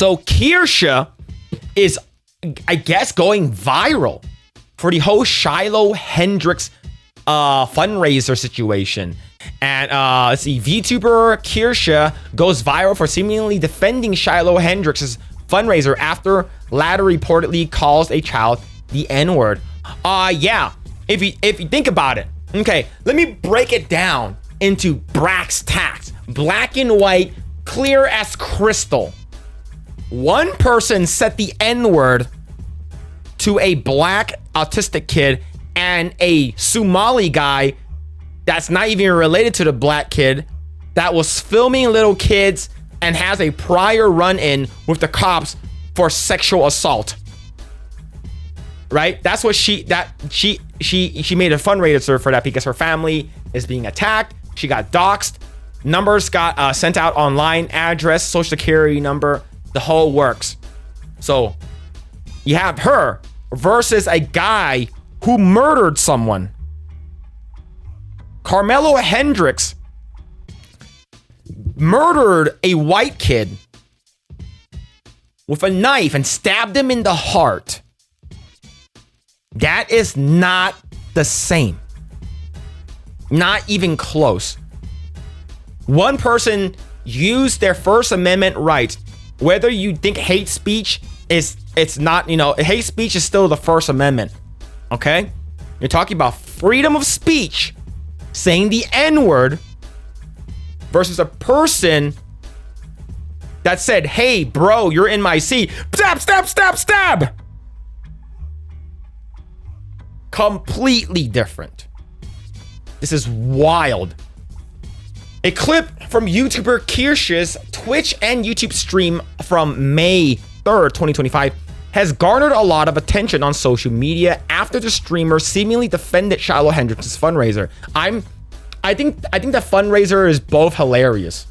So Kirsche is, I guess, going viral for the whole Shiloh Hendrix fundraiser situation. And let's see, VTuber Kirsche goes viral for seemingly defending Shiloh Hendrix's fundraiser after latter reportedly calls a child the N-word. Yeah, if you think about it. Okay, let me break it down into brass tacks, black and white, clear as crystal. One person said the N-word to a black autistic kid, and a Somali guy that's not even related to the black kid that was filming little kids and has a prior run-in with the cops for sexual assault. Right? That's what she made a fundraiser for that because her family is being attacked. She got doxxed. Numbers got sent out online, address, social security number, the whole works. So you have her versus a guy who murdered someone. Carmelo Hendrix murdered a white kid with a knife and stabbed him in the heart. That is not the same. Not even close. One person used their First Amendment rights. Whether you think hate speech it's not, hate speech is still the First Amendment. Okay? You're talking about freedom of speech, saying the N-word, versus a person that said, hey, bro, you're in my seat. Stab, stab, stab, stab. Completely different. This is wild. A clip from YouTuber Kirsche's Twitch and YouTube stream from May 3rd, 2025 has garnered a lot of attention on social media after the streamer seemingly defended Shiloh Hendrix's fundraiser. I think the fundraiser is both hilarious.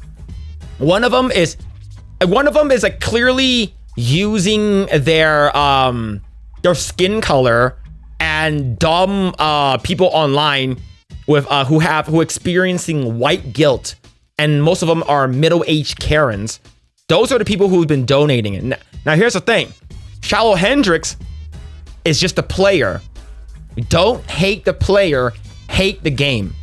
One of them is like clearly using their skin color and dumb people online with who experiencing white guilt, and most of them are middle-aged Karens. Those are the people who've been donating it. Now here's the thing. Shiloh Hendrix is just a player. Don't hate the player, hate the game.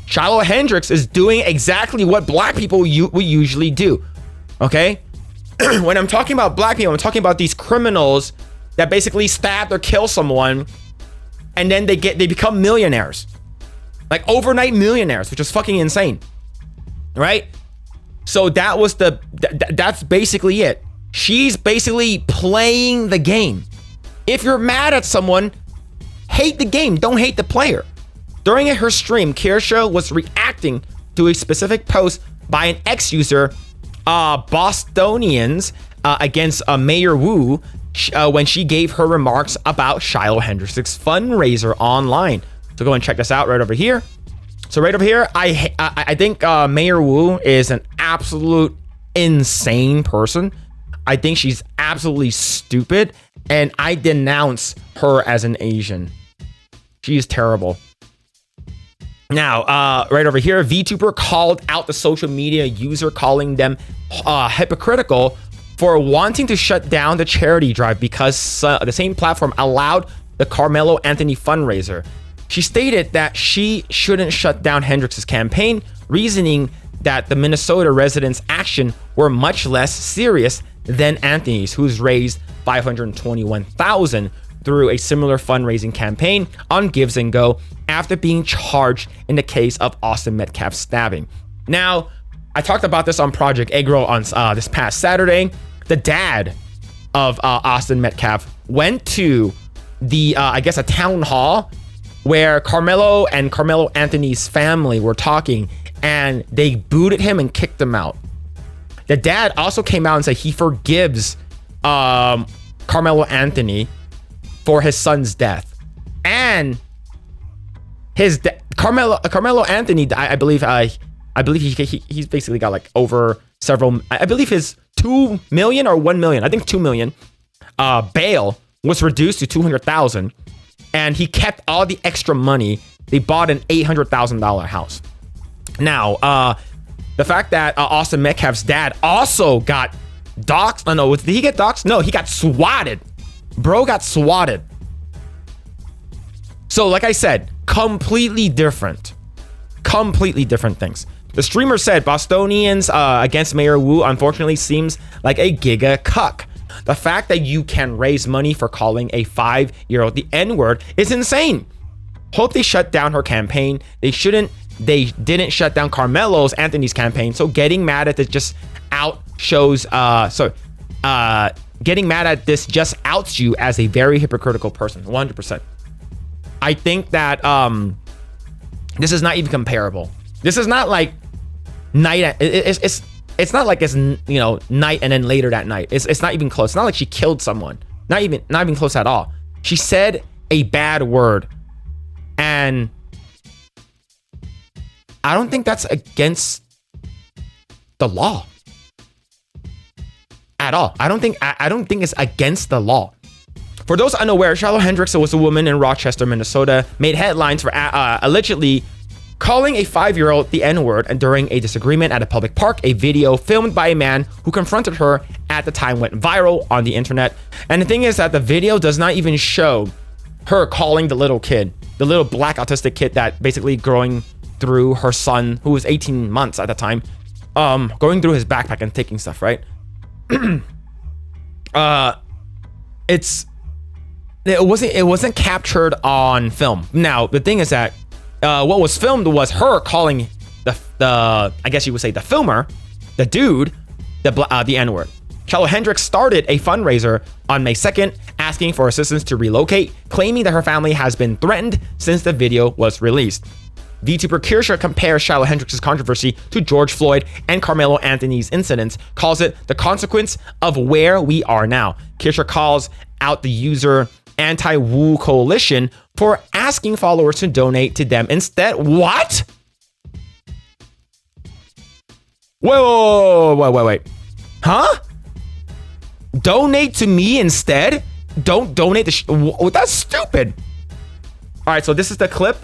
Shiloh Hendrix is doing exactly what black people we usually do. Okay? When I'm talking about black people, I'm talking about these criminals that basically stab or kill someone, and then they become millionaires. Like overnight millionaires, which is fucking insane. Right? So that's basically it. She's basically playing the game. If you're mad at someone, hate the game, don't hate the player. During her stream, Kirsche was reacting to a specific post by an ex-user, Bostonians, against Mayor Wu, when she gave her remarks about Shiloh Hendrix's fundraiser online. So go and check this out right over here. So right over here, I think Mayor Wu is an absolute insane person. I think she's absolutely stupid, and I denounce her as an Asian. She is terrible. Now, right over here, VTuber called out the social media user, calling them hypocritical for wanting to shut down the charity drive because the same platform allowed the Carmelo Anthony fundraiser. She stated that she shouldn't shut down Hendrix's campaign, reasoning that the Minnesota residents' action were much less serious than Anthony's, who's raised $521,000 through a similar fundraising campaign on Gives and Go after being charged in the case of Austin Metcalf's stabbing. Now, I talked about this on Project Eggroll on this past Saturday. The dad of Austin Metcalf went to the, I guess, a town hall where Carmelo and Carmelo Anthony's family were talking, and they booted him and kicked him out. The dad also came out and said he forgives Carmelo Anthony for his son's death. And Carmelo Anthony, I believe he's basically got like over several, I believe his 2 million or 1 million, I think 2 million bail was reduced to 200,000, and he kept all the extra money. They bought an $800,000 house. Now, the fact that Austin Metcalf's dad also got doxxed. Oh, no, did he get doxxed? No, he got swatted. Bro got swatted. So like I said, completely different things. The streamer said Bostonians against Mayor Wu unfortunately seems like a giga cuck. The fact that you can raise money for calling a 5-year-old the N-word is insane. Hope they shut down her campaign. They didn't shut down Carmelo's Anthony's campaign. So getting mad at this just getting mad at this just outs you as a very hypocritical person. 100%. I think that this is not even comparable. This is not like night. It's not like it's, you know, night and then later that night. It's not even close. It's not like she killed someone. Not even close at all. She said a bad word, and I don't think that's against the law at all. I don't think it's against the law. For those unaware, Shiloh Hendrix was a woman in Rochester, Minnesota, made headlines for allegedly calling a 5-year-old the N-word and during a disagreement at a public park. A video filmed by a man who confronted her at the time went viral on the internet. And the thing is that the video does not even show her calling the little kid, the little black autistic kid that basically growing through her son, who was 18 months at the time, going through his backpack and taking stuff, right? It wasn't captured on film. Now, the thing is that what was filmed was her calling the I guess you would say the filmer, the dude, the N-word. Shiloh Hendrix started a fundraiser on May 2nd, asking for assistance to relocate, claiming that her family has been threatened since the video was released. VTuber Kirsche compares Shiloh Hendrix's controversy to George Floyd and Carmelo Anthony's incidents, calls it the consequence of where we are now. Kirsche calls out the user Anti-Wu Coalition for asking followers to donate to them instead. What? Wait. Huh? Donate to me instead? Don't donate to that's stupid. All right, so this is the clip.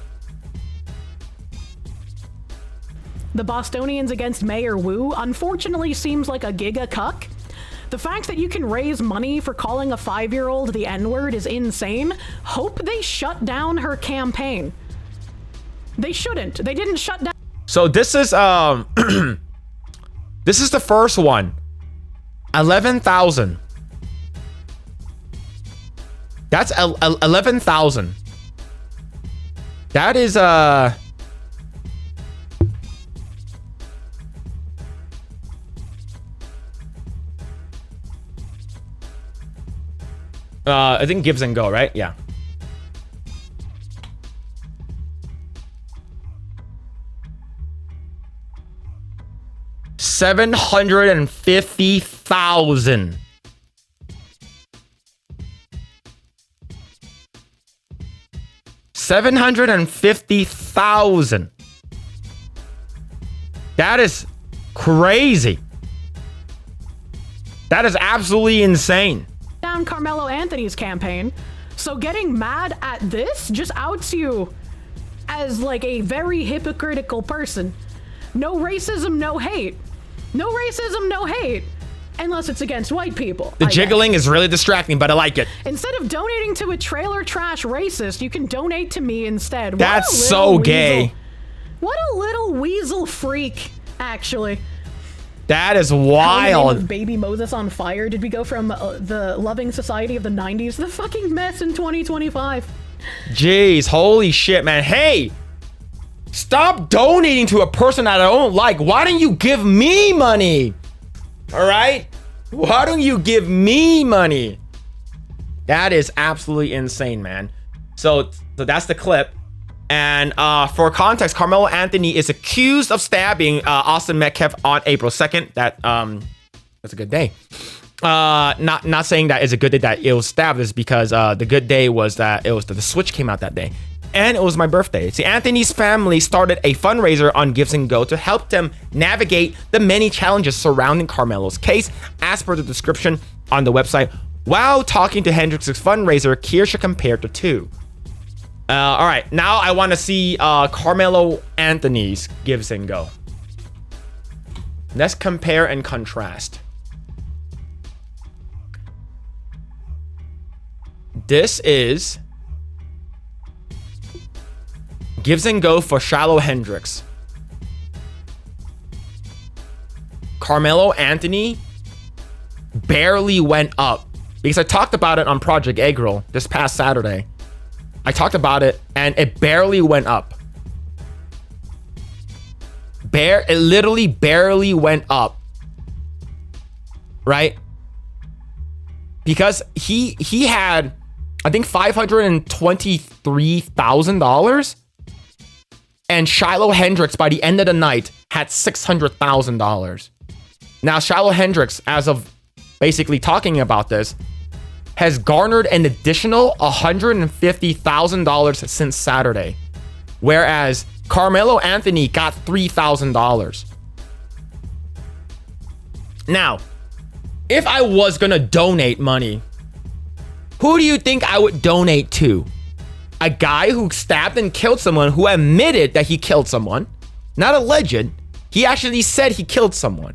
The Bostonians against Mayor Wu unfortunately seems like a giga cuck. The fact that you can raise money for calling a 5-year-old the N-word is insane. Hope they shut down her campaign. They shouldn't. They didn't shut down. So this is this is the first one. 11,000. That's 11,000. That is I think Gives and Go, right? Yeah. $750,000. $750,000. That is crazy. That is absolutely insane. Down Carmelo Anthony's campaign. So getting mad at this just outs you as like a very hypocritical person. No racism, no hate. No racism, no hate. Unless it's against white people. The jiggling is really distracting, but I like it. Instead of donating to a trailer trash racist, you can donate to me instead. That's so gay. What a little weasel freak, actually. That is wild. Of Baby Moses on fire. Did we go from the loving society of the 90s to the fucking mess in 2025? Jeez, holy shit, man. Hey, stop donating to a person that I don't like. Why don't you give me money? All right? Why don't you give me money? That is absolutely insane, man. So that's the clip. And for context, Carmelo Anthony is accused of stabbing Austin Metcalf on April 2nd. That's a good day. Not saying that it's a good day that it was stabbed, is because the good day was that it was the Switch came out that day. And it was my birthday. See, Anthony's family started a fundraiser on Gives and Go to help them navigate the many challenges surrounding Carmelo's case, as per the description on the website. While talking to Hendrix's fundraiser, Kirsche compared the two. All right, now I want to see Carmelo Anthony's Gives and Go. Let's compare and contrast. This is gives and go for Shiloh Hendrix. Carmelo Anthony barely went up because I talked about it on Project Egg Roll this past Saturday. I talked about it and it barely went up. It literally barely went up, right? Because he had, I think, $523,000, and Shiloh Hendrix by the end of the night had $600,000. Now Shiloh Hendrix, as of basically talking about this, has garnered an additional $150,000 since Saturday, whereas Carmelo Anthony got $3,000. Now, if I was gonna donate money, who do you think I would donate to? A guy who stabbed and killed someone, who admitted that he killed someone, not a legend. He actually said he killed someone.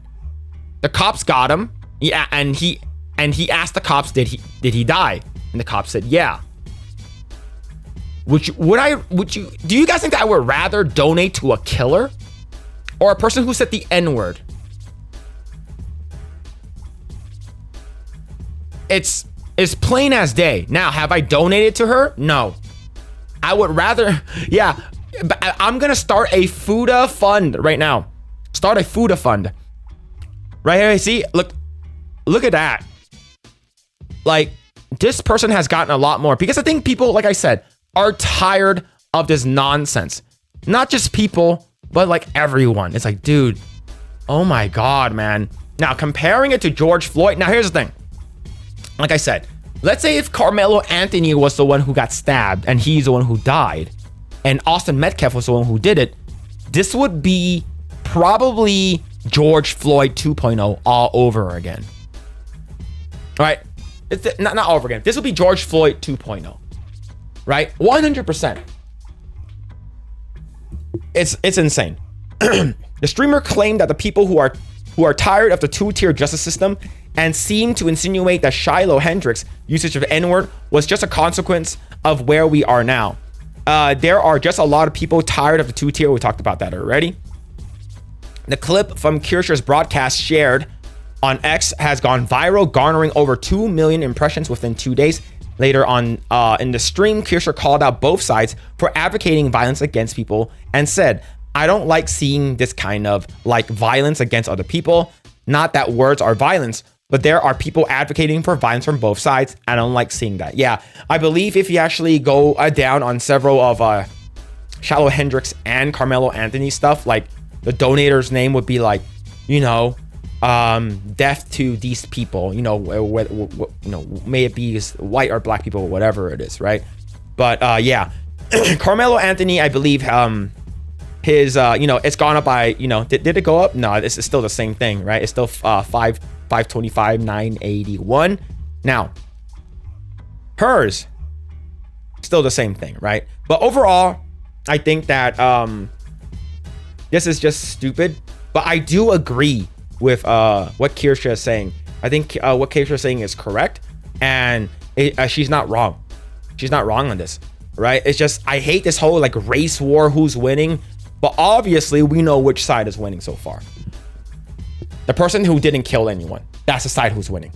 The cops got him. Yeah, and he asked the cops, did he die? And the cops said, yeah. Do you guys think that I would rather donate to a killer or a person who said the N-word? It's plain as day. Now, have I donated to her? No. I would rather, yeah. But I'm gonna start a Fuda fund right now. Start a Fuda fund. Right here, see? Look at that. Like, this person has gotten a lot more because I think people, like I said, are tired of this nonsense. Not just people, but like everyone. It's like, dude, oh my God, man. Now, comparing it to George Floyd. Now, here's the thing. Like I said, let's say if Carmelo Anthony was the one who got stabbed and he's the one who died, and Austin Metcalf was the one who did it, this would be probably George Floyd 2.0 all over again. All right? It's not all over again. This will be George Floyd 2.0. Right? 100%. It's insane. The streamer claimed that the people who are tired of the two-tier justice system and seem to insinuate that Shiloh Hendrix usage of N-word was just a consequence of where we are now. There are just a lot of people tired of the two-tier. We talked about that already. The clip from Kirsche's broadcast shared on X has gone viral, garnering over 2 million impressions within 2 days. Later on in the stream, Kirsche called out both sides for advocating violence against people and said, I don't like seeing this kind of like violence against other people. Not that words are violence, but there are people advocating for violence from both sides. I don't like seeing that. Yeah, I believe if you actually go down on several of Shiloh Hendrix and Carmelo Anthony stuff, like the donator's name would be like, you know, death to these people, you know, may it be white or black people, whatever it is, right? But yeah, Carmelo Anthony, I believe his it's gone up by, did it go up? No, it's still the same thing, right? It's still 525 981. Now hers still the same thing, right? But overall, I think that this is just stupid, but I do agree with what Kirsche is saying. I think what Kirsche is saying is correct, and she's not wrong. She's not wrong on this, right? It's just, I hate this whole like race war, who's winning, but obviously we know which side is winning so far. The person who didn't kill anyone, that's the side who's winning.